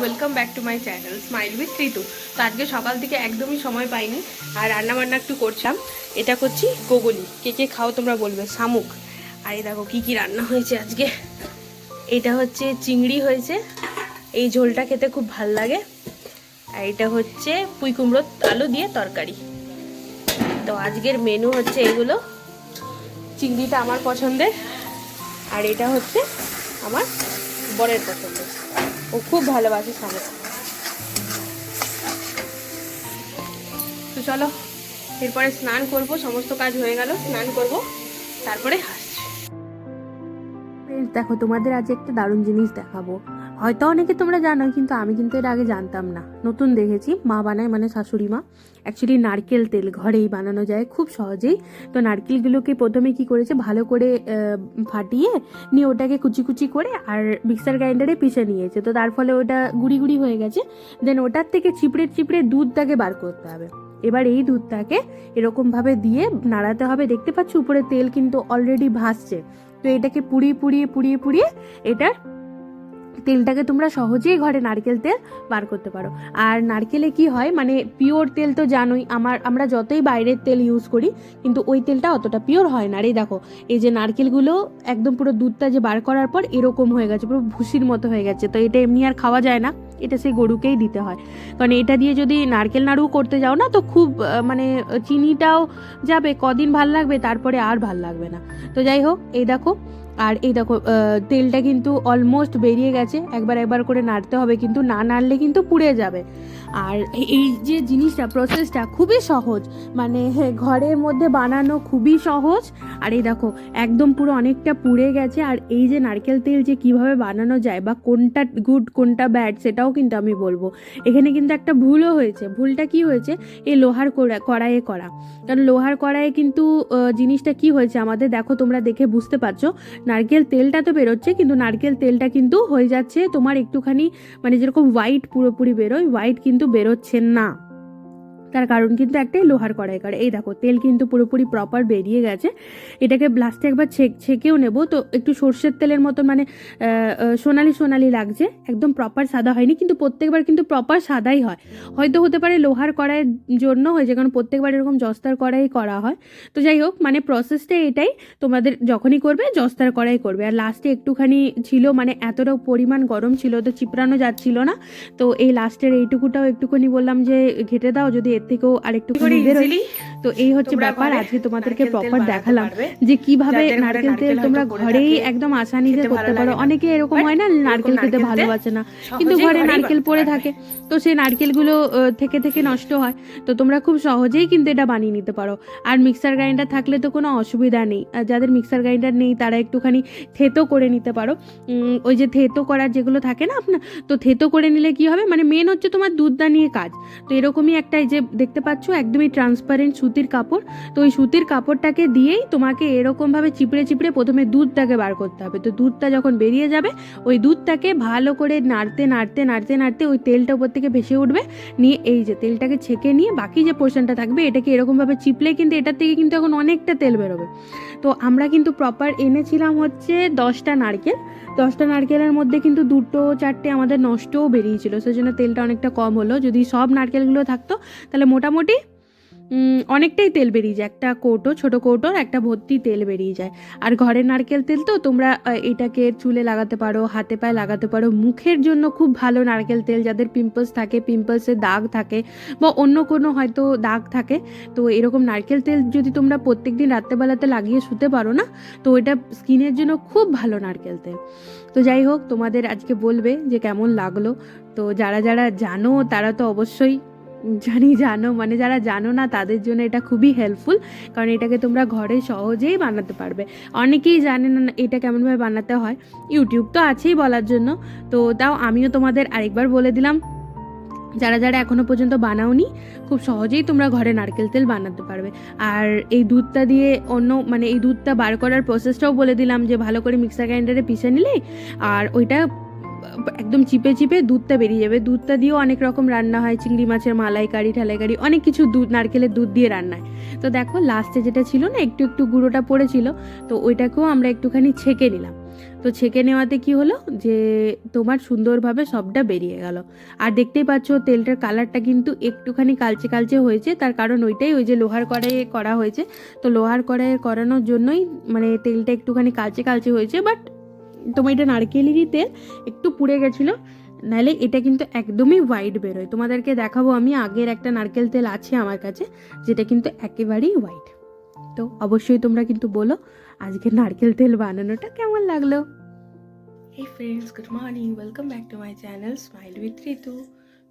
Welcome back to my channel smile with Ritu. তো আজকে সকাল থেকে একদমই সময় পাইনি, আর রান্নাবান্না একটু করছিলাম। এটা করছি গোগলি, কে কে খাও তোমরা বলবে, শামুক। আর এই দেখো কী কী রান্না হয়েছে আজকে। এটা হচ্ছে চিংড়ি হয়েছে, এই ঝোলটা খেতে খুব ভাল লাগে। আর এটা হচ্ছে পুঁই কুমড়ো আলু দিয়ে তরকারি। তো আজকের মেনু হচ্ছে এগুলো। চিংড়িটা আমার পছন্দের, আর এটা হচ্ছে আমার বরের পছন্দের, ও খুব ভালোবাসে শামুক। তো চলো এরপরে স্নান করব, সমস্ত কাজ হয়ে গেল, স্নান করব তারপরে আসছি। দেখো তোমাদের আজ একটা দারুণ জিনিস দেখাবো। হয়তো অনেকে তোমরা জানো, কিন্তু আমি কিন্তু এর আগে জানতাম না, নতুন দেখেছি। মা বানায়, মানে শাশুড়ি মা। অ্যাকচুয়ালি নারকেল তেল ঘরেই বানানো যায় খুব সহজেই। তো নারকেলগুলোকে প্রথমে কি করেছে, ভালো করে ফাটিয়ে নিয়ে ওটাকে কুচি কুচি করে আর মিক্সার গ্রাইন্ডারে পিষে নিয়েছে। তো তার ফলে ওটা গুঁড়ি গুঁড়ি হয়ে গেছে। দেন ওটার থেকে চিপড়ে চিপড়ে দুধটাকে বার করতে হবে। এবার এই দুধটাকে এরকমভাবে দিয়ে নাড়াতে হবে। দেখতে পাচ্ছ উপরে তেল কিন্তু অলরেডি ভাসছে। তো এটাকে পুড়িয়ে পুড়িয়ে পুড়িয়ে পুড়িয়ে এটার তেলটাকে তোমরা সহজেই ঘরে নারকেল তেল বার করতে পারো। আর নারকেলে কি হয়, মানে পিওর তেল তো জানোই, আমরা যতই বাইরের তেল ইউজ করি কিন্তু ওই তেলটা অতটা পিওর হয় না। আর এই দেখো, এই যে নারকেলগুলো একদম পুরো দুধটা যে বার করার পর এরকম হয়ে গেছে, পুরো ভুসির মতো হয়ে গেছে। তো এটা এমনি আর খাওয়া যায় না, এটা সেই গরুকেই দিতে হয়। কারণ এটা দিয়ে যদি নারকেল নাড়ু করতে যাও না, তো খুব মানে চিনিটাও যাবে, কদিন ভাল লাগবে, তারপরে আর ভাল লাগবে না। তো যাই হোক, এই দেখো, আর এই দেখো তেলটা কিন্তু অলমোস্ট বেরিয়ে গেছে। একবার করে নাড়তে হবে, কিন্তু না নাড়লে কিন্তু পুড়ে যাবে। আর এই যে জিনিসটা, প্রসেসটা খুবই সহজ, মানে ঘরের মধ্যে বানানো খুবই সহজ। আর এই দেখো একদম পুরো অনেকটা পুড়ে গেছে। আর এই যে নারকেল তেল যে কিভাবে বানানো যায় বা কোনটা গুড কোনটা ব্যাড সেটাও কিন্তু আমি বলবো। এখানে কিন্তু একটা ভুলও হয়েছে। ভুলটা কি হয়েছে, এই লোহার কড়াইয়ে করা। কারণ লোহার কড়াইয়ে কিন্তু জিনিসটা কি হয়েছে আমাদের, দেখো তোমরা দেখে বুঝতে পারছো, নারকেল তেলটা তো বেরোচ্ছে, কিন্তু নারকেল তেলটা কিন্তু হয়ে যাচ্ছে তোমার একটুখানি, মানে যেরকম হোয়াইট পুরোপুরি বেরোয়, হোয়াইট কিন্তু বেরোচ্ছে না। তার কারণ কিন্তু একটাই, লোহার কড়াই করে। এই দেখো তেল কিন্তু পুরোপুরি প্রপার বেরিয়ে গেছে। এটাকে লাস্টে একবার ছেঁকেও নেবো। তো একটু সর্ষের তেলের মতো, মানে সোনালি সোনালি লাগছে, একদম প্রপার সাদা হয়নি, কিন্তু প্রত্যেকবার কিন্তু প্রপার সাদাই হয়। হয়তো হতে পারে লোহার কড়াইয়ের জন্য হয়েছে, কারণ প্রত্যেকবার এরকম জস্তার কড়াই করা হয়। তো যাই হোক, মানে প্রসেসটা এটাই, তোমাদের যখনই করবে জস্তার কড়াই করবে। আর লাস্টে একটুখানি ছিল, মানে এতটা পরিমাণ গরম ছিল তো চিপড়ানো যাচ্ছিল না। তো এই লাস্টের এইটুকুটাও একটুখানি বললাম যে ঘেটে দাও, যদি থেকেও আরেকটু বেরোয়। তো এই হচ্ছে ব্যাপার। আজকে তোমাদেরকে প্রপার দেখালাম যে কিভাবে নারকেল তেল তোমরা ঘরেই একদম আসানিতে করতে পারো। অনেকে এরকম হয় না, নারকেল খেতে ভালোবাসে না, কিন্তু ঘরে নারকেল পড়ে থাকে, তো সেই নারকেলগুলো থেকে থেকে নষ্ট হয়। তো তোমরা খুব সহজেই কিন্তু এটা বানিয়ে নিতে পারো। আর মিক্সার গ্রাইন্ডার থাকলে তো কোনো অসুবিধা নেই। আর যাদের মিক্সার গ্রাইন্ডার নেই তারা একটুখানি থেতো করে নিতে পারো। ওই যে থেতো করার যেগুলো থাকে না আপনার, তো থেতো করে নিলে কি হবে, মানে মেন হচ্ছে তোমার দুধটা নিয়ে কাজ। তো এরকমই একটা, যে দেখতে পাচ্ছ একদমই ট্রান্সপারেন্ট সুতির কাপড়, তো ওই সুতির কাপড়টাকে দিয়েই তোমাকে এরকমভাবে চিপড়ে চিপড়ে প্রথমে দুধটাকে বার করতে হবে। তো দুধটা যখন বেরিয়ে যাবে, ওই দুধটাকে ভালো করে নাড়তে নাড়তে নাড়তে নাড়তে ওই তেলটা উপর থেকে ভেসে উঠবে। নিয়ে এই যে তেলটাকে ছেঁকে নিয়ে বাকি যে পোর্শনটা থাকবে এটাকে এরকমভাবে চিপলে কিন্তু এটার থেকে কিন্তু এখন অনেকটা তেল বেরোবে। তো আমরা কিন্তু প্রপার এনেছিলাম হচ্ছে 10টা নারকেল। 10টা নারকেলের মধ্যে কিন্তু 2-4টে আমাদের নষ্টও বেরিয়েছিল, সেজন্য তেলটা অনেকটা কম হলো। যদি সব নারকেলগুলো থাকতো তাহলে মোটামুটি অনেকটাই তেল বেরিয়ে যায়, একটা কৌটো, ছোটো কৌটোর একটা ভর্তি তেল বেরিয়ে যায়। আর ঘরের নারকেল তেল তো তোমরা এটাকে চুলে লাগাতে পারো, হাতে পায়ে লাগাতে পারো। মুখের জন্য খুব ভালো নারকেল তেল, যাদের পিম্পলস থাকে, পিম্পলসের দাগ থাকে বা অন্য কোনো হয়তো দাগ থাকে, তো এরকম নারকেল তেল যদি তোমরা প্রত্যেকদিন রাত্রেবেলাতে লাগিয়ে শুতে পারো না, তো এটা স্কিনের জন্য খুব ভালো নারকেল তেল। তো যাই হোক, তোমাদের আজকে বলবে যে কেমন লাগলো। তো যারা যারা জানো তারা তো অবশ্যই জানো, মানে যারা জানো না তাদের জন্য এটা খুবই হেল্পফুল, কারণ এটাকে তোমরা ঘরে সহজেই বানাতে পারবে। অনেকেই জানে না এটা কেমনভাবে বানাতে হয়, ইউটিউব তো আছেই বলার জন্য। তো তাও আমিও তোমাদের আরেকবার বলে দিলাম, যারা যারা এখনও পর্যন্ত বানাওনি, খুব সহজেই তোমরা ঘরে নারকেল তেল বানাতে পারবে। আর এই দুধটা দিয়ে মানে এই দুধটা বার করার প্রসেসটাও বলে দিলাম, যে ভালো করে মিক্সার গ্রাইন্ডারে পিষে নিলে আর ওইটা একদম চিপে চিপে দুধটা বেরিয়ে যাবে। দুধটা দিয়েও অনেক রকম রান্না হয়, চিংড়ি মাছের মালাইকারি ঠালাইকারি, অনেক কিছু দুধ, নারকেলের দুধ দিয়ে রান্না হয়। তো দেখো লাস্টে যেটা ছিল না, একটু একটু গুঁড়োটা পড়েছিল, তো ওইটাকেও আমরা একটুখানি ছেঁকে নিলাম। তো ছেঁকে নেওয়াতে কি হলো যে তোমার সুন্দরভাবে সবটা বেরিয়ে গেল। আর দেখতেই পাচ্ছ তেলটার কালারটা কিন্তু একটুখানি কালচে কালচে হয়েছে, তার কারণ ওইটাই, ওই যে লোহার কড়াইয়ে করা হয়েছে। তো লোহার কড়াইয়ে করানোর জন্যই মানে তেলটা একটুখানি কালচে কালচে হয়েছে। বাট তোমার এটা নারকেলেরই তেল, একটু পুড়ে গেছিলো, নাহলে এটা কিন্তু একদমই হোয়াইট বেরোয়। তোমাদেরকে দেখাবো, আমি আগের একটা নারকেল তেল আছে আমার কাছে যেটা কিন্তু একেবারেই হোয়াইট। তো অবশ্যই তোমরা কিন্তু বলো আজকে নারকেল তেল বানানোটা কেমন লাগলো। এই friends, good morning, welcome back to my channel smile with Ritu.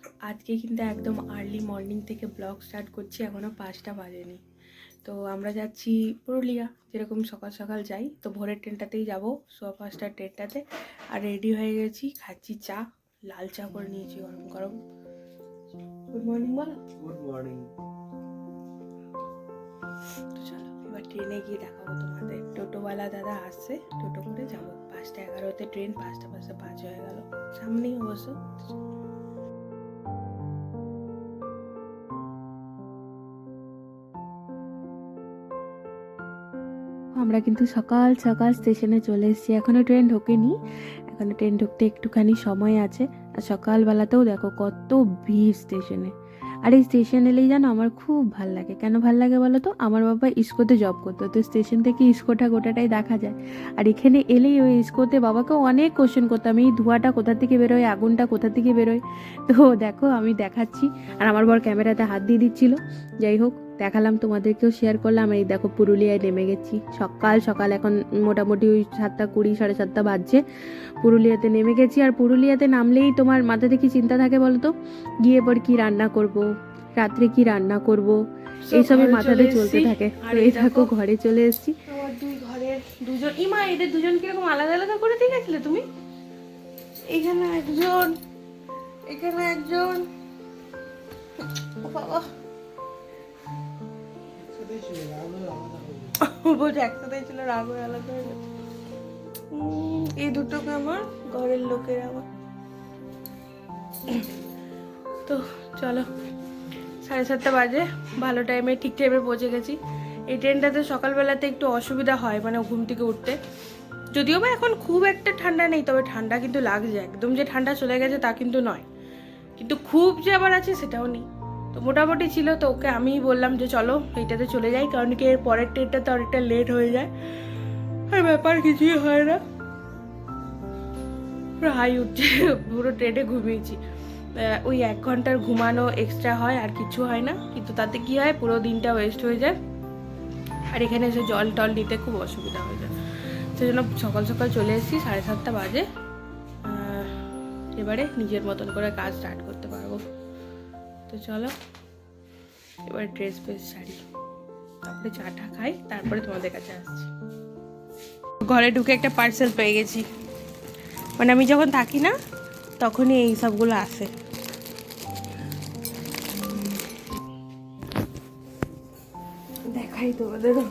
তো আজকে কিন্তু একদম আর্লি মর্নিং থেকে ব্লগ স্টার্ট করছি, এখনও 5টা বাজেনি। তো আমরা যাচ্ছি পুরুলিয়া, যেরকম সকাল সকাল যাই, তো ভোরের ট্রেনটাতেই যাবো, 5:15 ট্রেনটাতে। আর রেডি হয়ে গেছি, খাচ্ছি চা, লাল চা করে নিয়েছি গরম গরম। গুড মর্নিং বলো। Good morning. তো চলো এবার ট্রেনে গিয়ে দেখাবো তোমাদের। টোটোওয়ালা দাদা আসছে, টোটো করে যাবো। 5:11 ট্রেন, 5:05 হয়ে গেল, সামনেই অবশ্য। আমরা কিন্তু সকাল সকাল স্টেশনে চলে এসেছি, এখনও ট্রেন ঢোকেনি, এখনও ট্রেন ঢুকতে একটুখানি সময় আছে। আর সকালবেলাতেও দেখো কত ভিড় স্টেশনে। আর এই স্টেশন এলেই জানো আমার খুব ভাল লাগে। কেন ভাল লাগে বলো তো, আমার বাবা ইস্কোতে জব করতো, তো স্টেশন থেকে ইস্কোটা গোটাটাই দেখা যায়। আর এখানে এলেই ওই ইস্কোতে বাবাকে অনেক কোশ্চেন করতাম, এই ধোঁয়াটা কোথা থেকে বেরোয়, আগুনটা কোথা থেকে বেরোয়। তো দেখো আমি দেখাচ্ছি, আর আমার বর ক্যামেরাতে হাত দিয়ে দিচ্ছিল। যাই হোক, দেখালাম, তোমাদেরকেও শেয়ার করলাম। এই দেখো পুরুলিয়ায় নেমে গেছি সকাল সকাল, এখন মোটামুটি ওই 7:20, 7:30 বাজছে। পুরুলিয়াতে নেমে গেছি। আর পুরুলিয়াতে নামলেই তোমার মাথাতে কি চিন্তা থাকে বলো তো, গিয়ে পর কি রান্না করব, রাত্রে কি রান্না করব, এইসবই মাথাতে চলতে থাকে। আর এই দেখো ঘরে চলে এসেছি। আমার দুই ঘরের দুজন, ইমা এদের দুজন কিরকম আলাদা আলাদা করে দিয়ে গেছিলে তুমি। এখানে একজন, এখানে একজন, ও বাবা বলছে একসাথেই ছিল, রাগ হয়ে আলাদা হয়ে গেছে। এই দুটোকে আমার ঘরের লোকের আমার। তো চলো, 7:30 বাজে, ভালো টাইমে, ঠিক টাইমে পৌঁছে গেছি। এই ট্রেনটাতে সকালবেলাতে একটু অসুবিধা হয়, মানে ঘুম থেকে উঠতে। যদিও বা এখন খুব একটা ঠান্ডা নেই, তবে ঠান্ডা কিন্তু লাগছে, একদম যে ঠান্ডা চলে গেছে তা কিন্তু নয়, কিন্তু খুব যে আবার আছে সেটাও নেই। তো মোটামুটি ছিল। তো ওকে আমি বললাম যে চলো এইটাতে চলে যাই, কারণ কি এর পরের ট্রেনটাতে অনেকটা লেট হয়ে যায়। আর ব্যাপার কিছুই হয় না, পুরো হাই উঠছে, পুরো ট্রেনে ঘুমিয়েছি। ওই 1 ঘন্টার ঘুমানো এক্সট্রা হয়, আর কিছু হয় না, কিন্তু তাতে কি হয়, পুরো দিনটা ওয়েস্ট হয়ে যায়। আর এখানে এসে জল টল নিতে খুব অসুবিধা হয়ে যায়, সেই জন্য সকাল সকাল চলে এসেছি। 7:30 বাজে, এবারে নিজের মতন করে কাজ স্টার্ট করতে পারবো। তো চলো এবার ড্রেস ফ্রেস শাড়ি, তারপরে চাটা খাই, তারপরে তোমাদের কাছে আসছি। ঘরে ঢুকে একটা পার্সেল পেয়ে গেছি, মানে আমি যখন থাকি না তখনই এই সবগুলো আসে। দেখাই তোমাদেরও।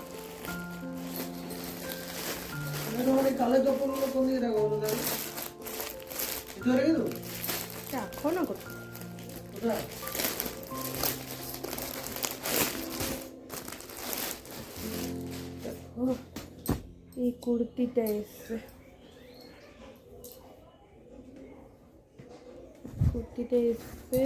রাখো না কোথাও। এই কুর্তিটা এসছে, কুর্তিটা এসছে।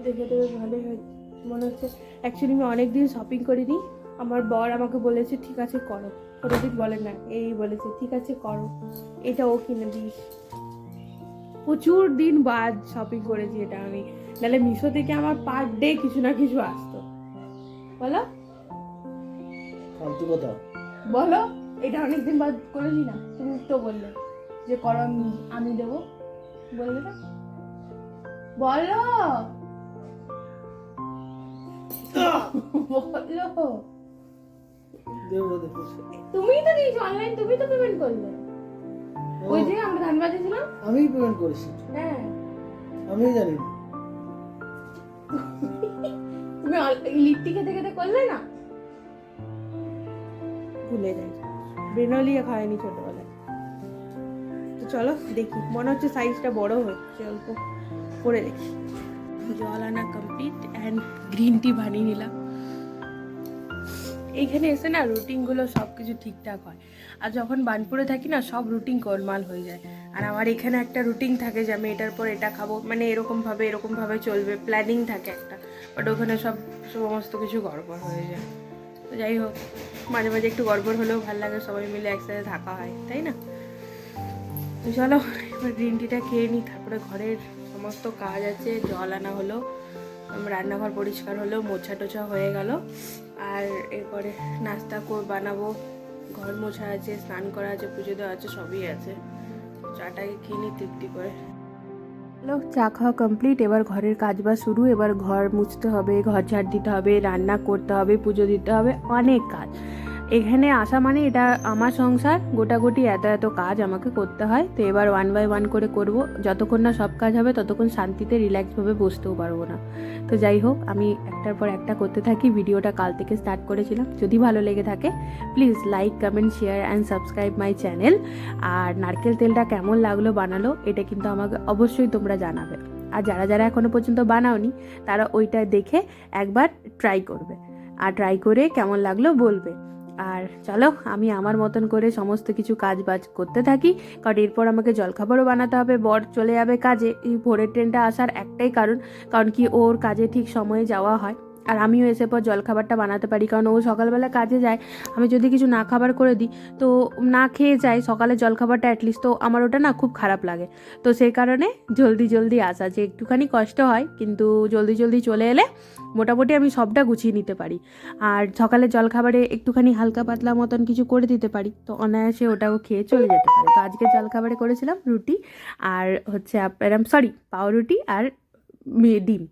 দেখে তো বেশ ভালোই হয়েছে মনে হচ্ছে। অ্যাকচুয়ালি আমি অনেকদিন শপিং করিনি, আমার বর আমাকে বলেছে ঠিক আছে করো, কোনোদিন বলে না, এই বলেছে ঠিক আছে করো, এটাও কিনে দিস। প্রচুর দিন বাদ শপিং করেছি এটা আমি, নাহলে মিশো থেকে আমার পার ডে কিছু না কিছু আসতো। বলো ফালতু কথা বলো, এটা অনেকদিন বাদ করেছি না, তুমি তো বললে যে করো, আমি দেবো, বললে না, বলো বলো। তুমিই তো দিয়েছো অনলাইন, তুমি তো পেমেন্ট করলে। ওই যে আমরা ধানবাদে ছিলাম, আমি পেমেন্ট করেছি। হ্যাঁ আমি জানি না। তুমি লিট্টি খেতে খেতে করলে না, ভুলে যাই, ব্রেনলিয়া খায়নি ছোটবেলায়। তো চলো দেখি, মনে হচ্ছে সাইজটা বড় হচ্ছে অল্প, করে দেখি। জল আনা কমপ্লিট অ্যান্ড গ্রিন টি বানিয়ে নিলাম। এইখানে এসে না রুটিনগুলো সব কিছু ঠিকঠাক হয়। আর যখন বানপুরে থাকি না সব রুটিন গোলমাল হয়ে যায়। আর আমার এখানে একটা রুটিন থাকে যে আমি এটার পর এটা খাবো, মানে এরকমভাবে চলবে, প্ল্যানিং থাকে একটা। বাট ওখানে সমস্ত কিছু গড়বড় হয়ে যায়। তো যাই হোক, মাঝে মাঝে একটু গড়বড় হলেও ভালো লাগে, সবাই মিলে একসাথে থাকা হয়, তাই না? তো চলো এবার গ্রিন টিটা খেয়ে নিই, তারপরে ঘরের সমস্ত কাজ আছে। জল আনা হলো, রান্নাঘর পরিষ্কার হলো, মোছা টোছা হয়ে গেল। আর এরপরে নাস্তা বানাবো, ঘর মোছা আছে, স্নান করা আছে, পুজো দেওয়া আছে, সবই আছে। চাটাকে খেয়ে নিই তৃপ্তি করে। হ্যালো, চা খাওয়া কমপ্লিট। এবার ঘরের কাজ বাজ শুরু। এবার ঘর মুছতে হবে, ঘর ঝাড় দিতে হবে, রান্না করতে হবে, পুজো দিতে হবে, অনেক কাজ। এখানে আসা মানে এটা আমার সংসার, গোটাগুটি এত কাজ আমাকে করতে হয়। তো এবার 1 বাই 1 করে করব। যতক্ষণ না সব কাজ হবে ততক্ষণ শান্তিতে রিল্যাক্সভাবে বসতেও পারবো না। তো যাই হোক, আমি একটার পর একটা করতে থাকি। ভিডিওটা কাল থেকে স্টার্ট করেছিলাম। যদি ভালো লেগে থাকে please like, comment, share and subscribe my channel. আর নারকেল তেলটা কেমন লাগলো বানালো এটা কিন্তু আমাকে অবশ্যই তোমরা জানাবে। আর যারা এখনও পর্যন্ত বানাওনি তারা ওইটা দেখে একবার ট্রাই করবে, আর ট্রাই করে কেমন লাগলো বলবে। আর চলো আমি আমার মতন করে সমস্ত কিছু কাজ বাজ করতে থাকি, কারণ এরপর আমাকে জলখাবারও বানাতে হবে। বর চলে যাবে কাজে, এই ভোরের ট্রেনটা আসার একটাই কারণ কি ওর কাজে ঠিক সময়ে যাওয়া হয়। আর আমিও এসে পর জলখাবারটা বানাতে পারি, কারণ ও সকালবেলা কাজে যায়। আমি যদি কিছু না খাবার করে দিই তো না খেয়ে যাই সকালে জলখাবারটা অ্যাটলিস্ট, তো আমার ওটা না খুব খারাপ লাগে। তো সেই কারণে জলদি আসা, যে একটুখানি কষ্ট হয় কিন্তু জলদি চলে এলে মোটামুটি আমি সবটা গুছিয়ে নিতে পারি। আর সকালে জলখাবারে একটুখানি হালকা পাতলা মতন কিছু করে দিতে পারি, তো অনায়াসে ওটাও খেয়ে চলে যেতে পারি। তো আজকে জলখাবারে করেছিলাম রুটি আর হচ্ছে পাউরুটি আর ডিম।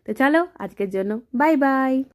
তো চলো আজকের জন্য বাই বাই।